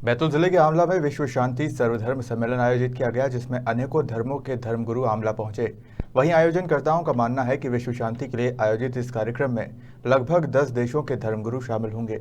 बैतूल जिले के आमला में विश्व शांति सर्वधर्म सम्मेलन आयोजित किया गया, जिसमें अनेकों धर्मों के धर्मगुरु आमला पहुंचे। वहीं आयोजनकर्ताओं का मानना है कि विश्व शांति के लिए आयोजित इस कार्यक्रम में लगभग 10 देशों के धर्मगुरु शामिल होंगे।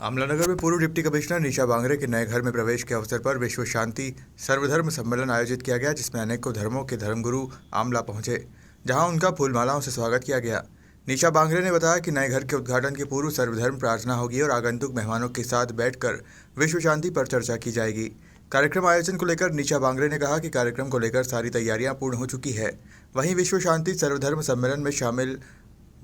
आमला नगर में पूर्व डिप्टी कमिश्नर निशा बांगरे के नए घर में प्रवेश के अवसर पर विश्व शांति सर्वधर्म सम्मेलन आयोजित किया गया, जिसमें अनेकों धर्मों के धर्मगुरु आमला पहुंचे, जहां उनका फूलमालाओं से स्वागत किया गया। निशा बांगरे ने बताया कि नए घर के उद्घाटन के पूर्व सर्वधर्म प्रार्थना होगी और आगंतुक मेहमानों के साथ बैठकर विश्व शांति पर चर्चा की जाएगी। कार्यक्रम आयोजन को लेकर निशा बांगरे ने कहा कि कार्यक्रम को लेकर सारी तैयारियां पूर्ण हो चुकी है। वहीं विश्व शांति सर्वधर्म सम्मेलन में शामिल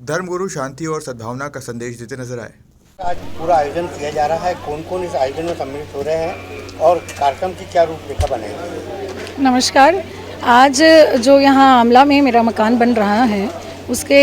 धर्मगुरु शांति और सद्भावना का संदेश देते नजर आए। आज पूरा आयोजन किया जा रहा है, कौन कौन इस आयोजन में सम्मिलित हो रहे हैं और कार्यक्रम की क्या रूपरेखा बनेगी? नमस्कार। आज जो यहाँ आमला में मेरा मकान बन रहा है, उसके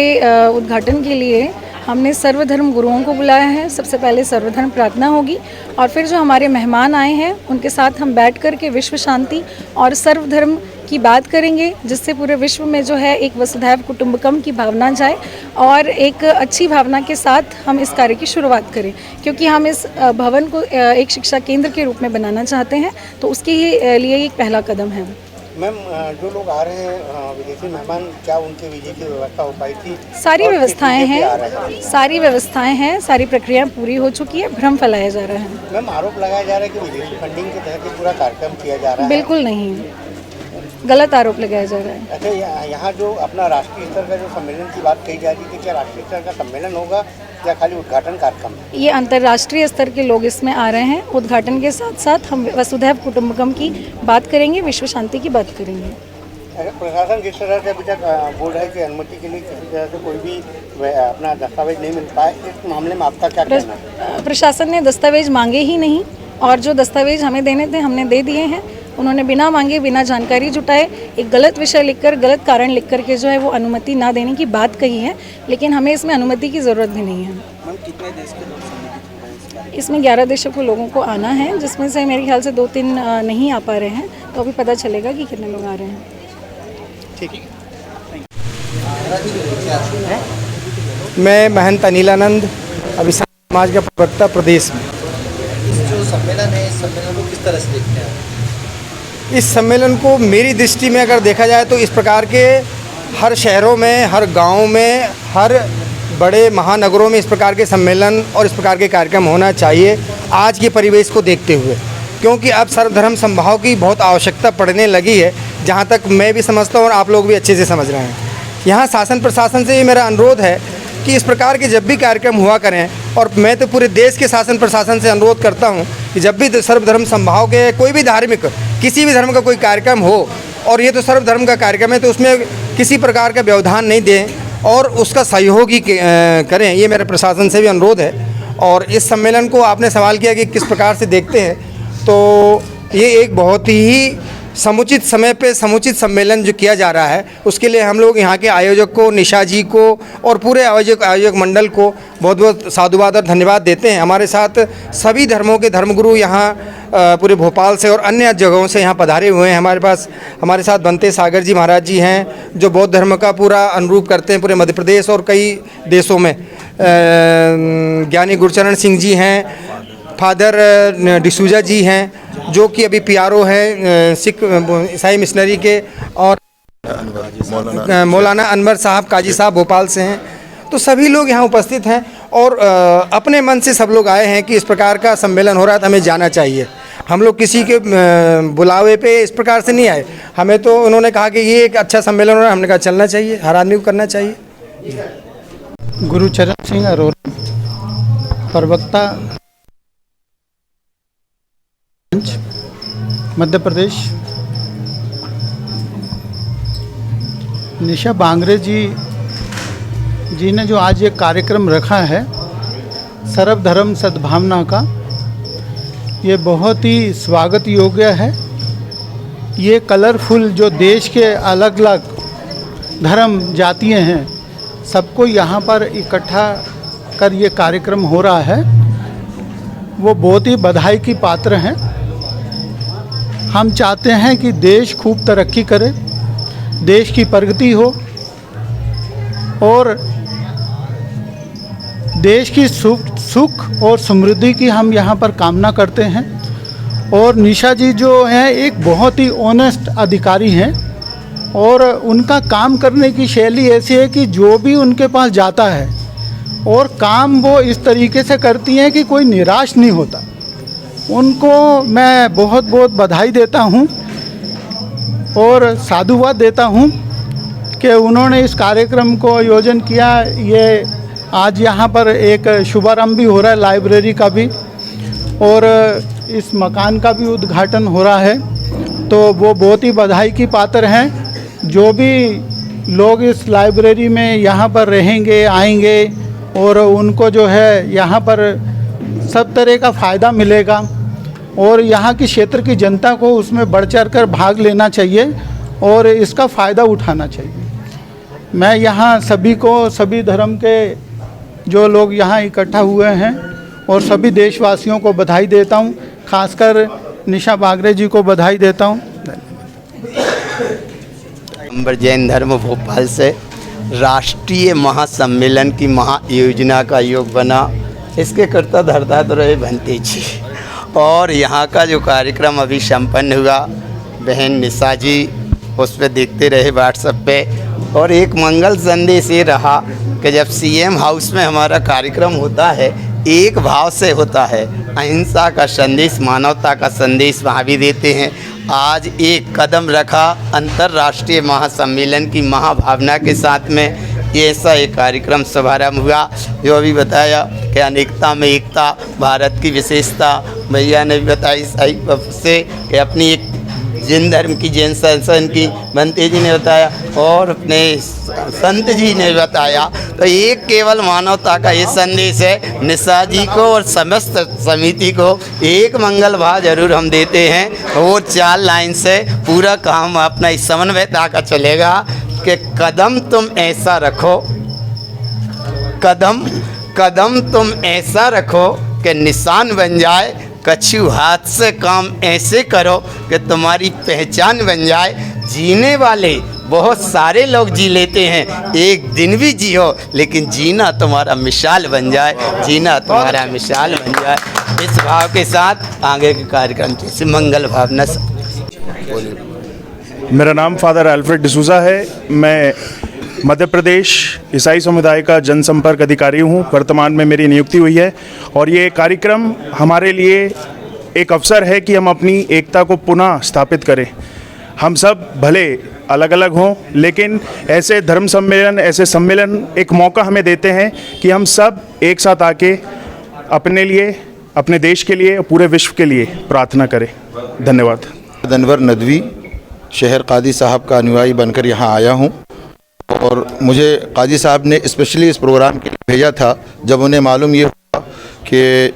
उद्घाटन के लिए हमने सर्वधर्म गुरुओं को बुलाया है। सबसे पहले सर्वधर्म प्रार्थना होगी और फिर जो हमारे मेहमान आए हैं उनके साथ हम बैठ कर के विश्व शांति और सर्वधर्म की बात करेंगे, जिससे पूरे विश्व में जो है एक वसुधैव कुटुंबकम की भावना जाए और एक अच्छी भावना के साथ हम इस कार्य की शुरुआत करें, क्योंकि हम इस भवन को एक शिक्षा केंद्र के रूप में बनाना चाहते हैं। तो उसके ही लिए एक पहला कदम है। मैम, जो लोग आ रहे हैं विदेशी मेहमान, क्या उनके वीजे की व्यवस्था हो पाई थी? सारी व्यवस्थाएं हैं, सारी व्यवस्थाएं हैं, सारी प्रक्रिया पूरी हो चुकी है। भ्रम फैलाया जा रहा है। मैम, आरोप लगाया जा रहा है कि विदेशी फंडिंग के तहत पूरा कार्यक्रम किया जा रहा है। बिल्कुल नहीं, गलत आरोप लगाया जा रहा है। अच्छा, यहाँ जो अपना राष्ट्रीय स्तर का जो सम्मेलन की बात कही जा रही थी, क्या राष्ट्रीय स्तर का सम्मेलन होगा या खाली उद्घाटन कार्यक्रम? ये अंतर्राष्ट्रीय स्तर के लोग इसमें आ रहे हैं। उद्घाटन के साथ साथ हम वसुधैव कुटुंबकम की बात करेंगे, विश्व शांति की बात करेंगे। प्रशासन जिस तरह से अभी तक बोल रहा है कि अनुमति के लिए किसी तरह से कोई भी अपना दस्तावेज नहीं मिल पाए, इस मामले में आपका क्या कहना है? प्रशासन ने दस्तावेज मांगे ही नहीं और जो दस्तावेज हमें देने थे हमने दे दिए हैं। उन्होंने बिना मांगे, बिना जानकारी जुटाए एक गलत विषय लिखकर, गलत कारण लिख करके जो है वो अनुमति ना देने की बात कही है, लेकिन हमें इसमें अनुमति की ज़रूरत भी नहीं है। कितने देश के लोग सम्मिलित हैं? इसमें 11 देशों के लोगों को आना है, जिसमें से मेरे ख्याल से 2-3 नहीं आ पा रहे हैं, तो अभी पता चलेगा कि कितने लोग आ रहे हैं। ठीक है। मैं महंत अनिलानंद, अभिषेक समाज का प्रवक्ता प्रदेश में। जो सम्मेलन है, इस सम्मेलन को किस तरह से देखते हैं? इस सम्मेलन को मेरी दृष्टि में अगर देखा जाए तो इस प्रकार के हर शहरों में, हर गांव में, हर बड़े महानगरों में इस प्रकार के सम्मेलन और इस प्रकार के कार्यक्रम होना चाहिए आज के परिवेश को देखते हुए, क्योंकि अब सर्वधर्म समभाव की बहुत आवश्यकता पड़ने लगी है, जहाँ तक मैं भी समझता हूँ और आप लोग भी अच्छे से समझ रहे हैं। यहाँ शासन प्रशासन से ये मेरा अनुरोध है कि इस प्रकार के जब भी कार्यक्रम हुआ करें, और मैं तो पूरे देश के शासन प्रशासन से अनुरोध करता हूं कि जब भी सर्वधर्म समभाव के कोई भी धार्मिक, किसी भी धर्म का कोई कार्यक्रम हो, और ये तो सर्वधर्म का कार्यक्रम है, तो उसमें किसी प्रकार का व्यवधान नहीं दें और उसका सहयोग ही करें। ये मेरे प्रशासन से भी अनुरोध है। और इस सम्मेलन को आपने सवाल किया कि किस प्रकार से देखते हैं, तो ये एक बहुत ही समुचित समय पे समुचित सम्मेलन जो किया जा रहा है, उसके लिए हम लोग यहाँ के आयोजक को, निशा जी को और पूरे आयोजक मंडल को बहुत बहुत साधुवाद और धन्यवाद देते हैं। हमारे साथ सभी धर्मों के धर्मगुरु यहाँ पूरे भोपाल से और अन्य जगहों से यहाँ पधारे हुए हैं। हमारे साथ बनते सागर जी महाराज जी हैं, जो बौद्ध धर्म का पूरा अनुरूप करते हैं पूरे मध्य प्रदेश और कई देशों में। ज्ञानी गुरचरण सिंह जी हैं, फादर डिसूजा जी हैं, जो कि अभी PRO हैं सिख ईसाई मिशनरी के, और मौलाना अनवर साहब काजी साहब भोपाल से हैं। तो सभी लोग यहाँ उपस्थित हैं और अपने मन से सब लोग आए हैं कि इस प्रकार का सम्मेलन हो रहा है तो हमें जाना चाहिए। हम लोग किसी के बुलावे पे इस प्रकार से नहीं आए। हमें तो उन्होंने कहा कि ये एक अच्छा सम्मेलन हो रहा है, हमने कहा चलना चाहिए, हर आदमी को करना चाहिए। गुरुचरण सिंह अरोरा, प्रवक्ता, मध्य प्रदेश। निशा बांगरे जी ने जो आज ये कार्यक्रम रखा है सर्वधर्म सद्भावना का, ये बहुत ही स्वागत योग्य है। ये कलरफुल जो देश के अलग अलग धर्म जातियाँ हैं, सबको यहाँ पर इकट्ठा कर ये कार्यक्रम हो रहा है, वो बहुत ही बधाई की पात्र हैं। हम चाहते हैं कि देश खूब तरक्की करे, देश की प्रगति हो और देश की सुख और समृद्धि की हम यहाँ पर कामना करते हैं। और निशा जी जो हैं एक बहुत ही ऑनेस्ट अधिकारी हैं और उनका काम करने की शैली ऐसी है कि जो भी उनके पास जाता है और काम वो इस तरीके से करती हैं कि कोई निराश नहीं होता। उनको मैं बहुत बहुत बधाई देता हूँ और साधुवाद देता हूँ कि उन्होंने इस कार्यक्रम को आयोजन किया। ये आज यहाँ पर एक शुभारंभ भी हो रहा है लाइब्रेरी का भी, और इस मकान का भी उद्घाटन हो रहा है, तो वो बहुत ही बधाई की पात्र हैं। जो भी लोग इस लाइब्रेरी में यहाँ पर रहेंगे आएंगे और उनको जो है यहाँ पर सब तरह का फ़ायदा मिलेगा और यहाँ की क्षेत्र की जनता को उसमें बढ़ चढ़ कर भाग लेना चाहिए और इसका फ़ायदा उठाना चाहिए। मैं यहाँ सभी को, सभी धर्म के जो लोग यहाँ इकट्ठा हुए हैं और सभी देशवासियों को बधाई देता हूँ, खासकर निशा बागरे जी को बधाई देता हूँ। अंबर जैन धर्म भोपाल से राष्ट्रीय महासम्मेलन की महायोजना का योग बना, इसके कर्ता धर्ता तो रहे भंते जी। और यहाँ का जो कार्यक्रम अभी संपन्न हुआ, बहन निशा जी उस पर देखते रहे व्हाट्सएप पे, और एक मंगल संदेश ये रहा कि जब सीएम हाउस में हमारा कार्यक्रम होता है एक भाव से होता है, अहिंसा का संदेश, मानवता का संदेश वहाँ भी देते हैं। आज एक कदम रखा अंतर्राष्ट्रीय महासम्मेलन की महाभावना के साथ में, ये ऐसा एक कार्यक्रम शुभारंभ हुआ जो अभी बताया कि अनेकता में एकता, भारत की विशेषता भैया ने भी बताई सही से कि अपनी एक जैन धर्म की, जैन संस्थान की भंते जी ने बताया और अपने संत जी ने बताया। तो एक केवल मानवता का ये संदेश है। निशा जी को और समस्त समिति को एक मंगल भाव जरूर हम देते हैं। वो 4 लाइन से पूरा काम अपना इस समन्वयता का चलेगा कि कदम तुम ऐसा रखो, कदम तुम ऐसा रखो कि निशान बन जाए, कछु हाथ से काम ऐसे करो कि तुम्हारी पहचान बन जाए। जीने वाले बहुत सारे लोग जी लेते हैं, एक दिन भी जियो लेकिन जीना तुम्हारा मिसाल बन जाए, जीना तुम्हारा मिसाल बन जाए। इस भाव के साथ आगे के कार्यक्रम जैसे मंगल भावना। मेरा नाम फादर अल्फ्रेड डिसूजा है। मैं मध्य प्रदेश ईसाई समुदाय का जनसंपर्क अधिकारी हूँ। वर्तमान में मेरी नियुक्ति हुई है और ये कार्यक्रम हमारे लिए एक अवसर है कि हम अपनी एकता को पुनः स्थापित करें। हम सब भले अलग अलग हों, लेकिन ऐसे धर्म सम्मेलन, ऐसे सम्मेलन एक मौका हमें देते हैं कि हम सब एक साथ आके अपने लिए, अपने देश के लिए, पूरे विश्व के लिए प्रार्थना करें। धन्यवाद। अनवर नदवी शहर कादी साहब का अनुयायी बनकर यहाँ आया हूँ और मुझे काजी साहब ने स्पेशली इस प्रोग्राम के लिए भेजा था जब उन्हें मालूम ये हुआ कि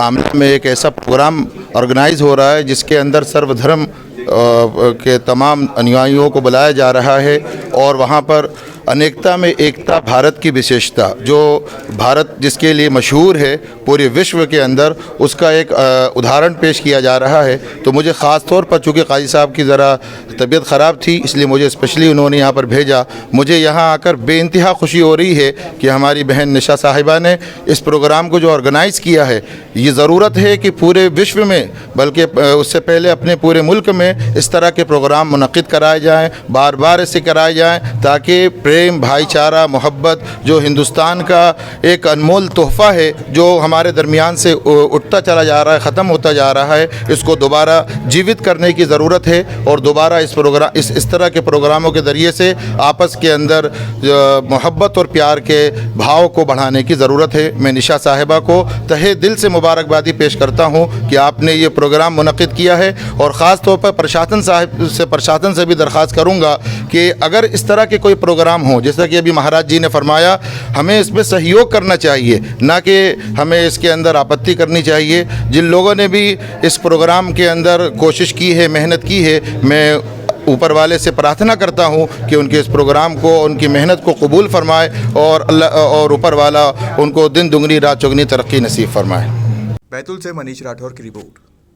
आमला में एक ऐसा प्रोग्राम ऑर्गेनाइज हो रहा है जिसके अंदर सर्वधर्म के तमाम अनुयायियों को बुलाया जा रहा है और वहाँ पर अनेकता में एकता, भारत की विशेषता, जो भारत जिसके लिए मशहूर है पूरे विश्व के अंदर, उसका एक उदाहरण पेश किया जा रहा है। तो मुझे ख़ास तौर पर, चूँकि काजी साहब की ज़रा तबीयत ख़राब थी, इसलिए मुझे स्पेशली उन्होंने यहाँ पर भेजा। मुझे यहाँ आकर बेइंतहा खुशी हो रही है कि हमारी बहन निशा साहिबा ने इस प्रोग्राम को जो ऑर्गेनाइज़ किया है, ये ज़रूरत है कि पूरे विश्व में, बल्कि उससे पहले अपने पूरे मुल्क में इस तरह के प्रोग्राम मुनक़िद कराए जाएँ, बार बार ऐसे कराए जाएँ, ताकि प्रेम, भाईचारा, मोहब्बत जो हिंदुस्तान का एक अनमोल तोहफ़ा है, जो हमारे दरमियान से उठता चला जा रहा है, ख़त्म होता जा रहा है, इसको दोबारा जीवित करने की ज़रूरत है और दोबारा इस तरह के प्रोग्रामों के ज़रिए से आपस के अंदर मोहब्बत और प्यार के भाव को बढ़ाने की ज़रूरत है। मैं निशा साहिबा को तहे दिल से मुबारकबादी पेश करता हूँ कि आपने ये प्रोग्राम मुनक़िद किया है और ख़ास तौर पर प्रशासन से भी दरख्वास्त करूँगा कि अगर इस तरह के कोई प्रोग्राम हो, जैसा कि अभी महाराज जी ने फरमाया, हमें इसमें सहयोग करना चाहिए, ना कि हमें इसके अंदर आपत्ति करनी चाहिए। जिन लोगों ने भी इस प्रोग्राम के अंदर कोशिश की है, मेहनत की है, मैं ऊपर वाले से प्रार्थना करता हूँ कि उनके इस प्रोग्राम को, उनकी मेहनत को कबूल फरमाए और अल्लाह और ऊपर वाला उनको दिन दुगनी रात चौगनी तरक्की नसीब फरमाए। बैतूल से मनीष राठौर की रिपोर्ट।